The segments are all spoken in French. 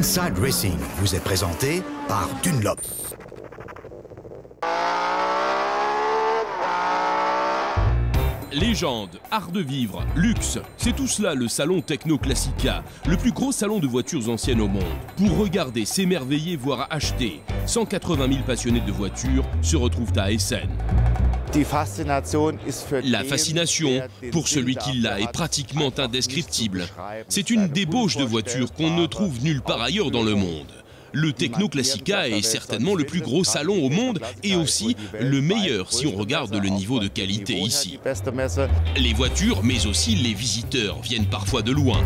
Inside Racing vous est présenté par Dunlop. Légende, art de vivre, luxe, c'est tout cela le salon Techno Classica, le plus gros salon de voitures anciennes au monde. Pour regarder, s'émerveiller, voire acheter, 180 000 passionnés de voitures se retrouvent à Essen. La fascination, pour celui qui l'a, est pratiquement indescriptible. C'est une débauche de voitures qu'on ne trouve nulle part ailleurs dans le monde. Le Techno Classica est certainement le plus gros salon au monde et aussi le meilleur si on regarde le niveau de qualité ici. Les voitures, mais aussi les visiteurs, viennent parfois de loin.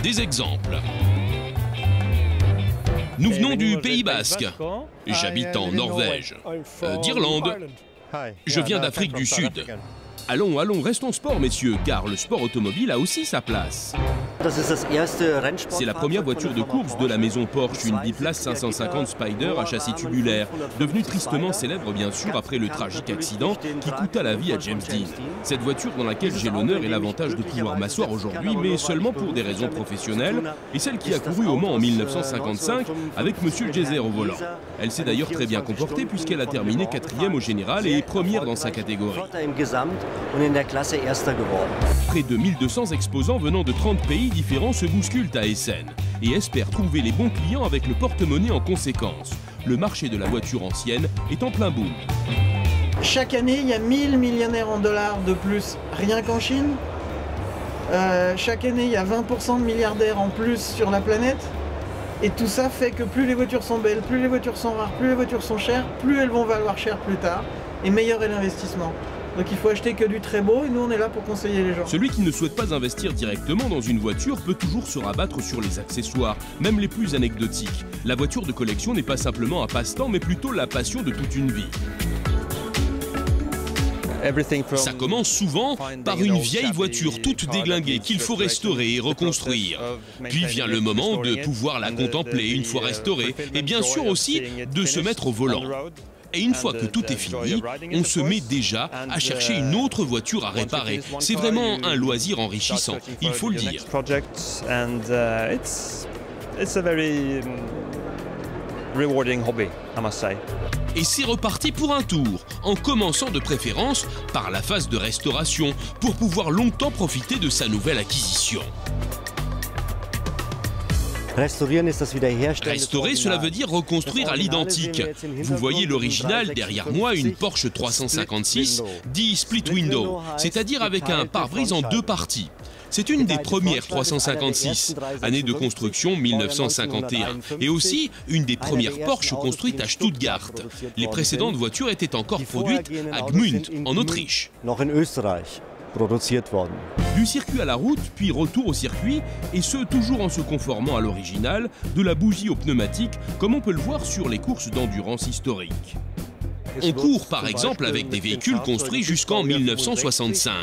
Des exemples. Nous venons du Pays Basque. J'habite en Norvège. D'Irlande. Je viens d'Afrique du Sud. Allons, allons, restons sport, messieurs, car le sport automobile a aussi sa place. C'est la première voiture de course de la maison Porsche, une biplace 550 Spider à châssis tubulaire, devenue tristement célèbre bien sûr après le tragique accident qui coûta la vie à James Dean. Cette voiture dans laquelle j'ai l'honneur et l'avantage de pouvoir m'asseoir aujourd'hui, mais seulement pour des raisons professionnelles, est celle qui a couru au Mans en 1955 avec Monsieur Geyser au volant. Elle s'est d'ailleurs très bien comportée puisqu'elle a terminé 4e au général et première dans sa catégorie. Près de 1200 exposants venant de 30 pays différents se bousculent à Essen et espèrent trouver les bons clients avec le porte-monnaie en conséquence. Le marché de la voiture ancienne est en plein boom. Chaque année, il y a 1000 millionnaires en dollars de plus rien qu'en Chine. Chaque année, il y a 20% de milliardaires en plus sur la planète. Et tout ça fait que plus les voitures sont belles, plus les voitures sont rares, plus les voitures sont chères, plus elles vont valoir cher plus tard et meilleur est l'investissement. Donc il faut acheter que du très beau et nous on est là pour conseiller les gens. Celui qui ne souhaite pas investir directement dans une voiture peut toujours se rabattre sur les accessoires, même les plus anecdotiques. La voiture de collection n'est pas simplement un passe-temps mais plutôt la passion de toute une vie. Ça commence souvent par une vieille voiture toute déglinguée qu'il faut restaurer et reconstruire. Puis vient le moment de pouvoir la contempler une fois restaurée et bien sûr aussi de se mettre au volant. Et une fois que tout est fini, on se met déjà à chercher une autre voiture à réparer. C'est vraiment un loisir enrichissant, il faut le dire. Et c'est reparti pour un tour, en commençant de préférence par la phase de restauration, pour pouvoir longtemps profiter de sa nouvelle acquisition. Restaurer, cela veut dire reconstruire à l'identique. Vous voyez l'original derrière moi, une Porsche 356, dit split window, c'est-à-dire avec un pare-brise en deux parties. C'est une des premières 356, année de construction 1951, et aussi une des premières Porsche construites à Stuttgart. Les précédentes voitures étaient encore produites à Gmünd, en Autriche. Du circuit à la route, puis retour au circuit, et ce toujours en se conformant à l'original, de la bougie aux pneumatiques, comme on peut le voir sur les courses d'endurance historiques. On court par exemple avec des véhicules construits jusqu'en 1965.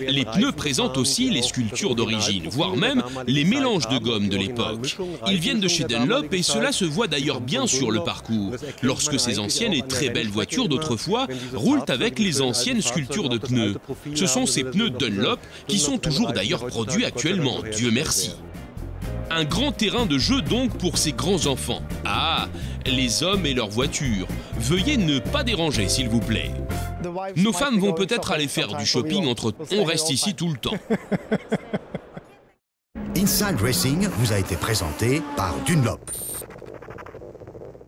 Les pneus présentent aussi les sculptures d'origine, voire même les mélanges de gomme de l'époque. Ils viennent de chez Dunlop et cela se voit d'ailleurs bien sur le parcours, lorsque ces anciennes et très belles voitures d'autrefois roulent avec les anciennes sculptures de pneus. Ce sont ces pneus Dunlop qui sont toujours d'ailleurs produits actuellement, Dieu merci. Un grand terrain de jeu donc pour ces grands enfants. Ah, les hommes et leurs voitures. Veuillez ne pas déranger s'il vous plaît. Nos femmes vont peut-être aller faire du shopping entre... On reste ici tout le temps. Inside Racing vous a été présenté par Dunlop.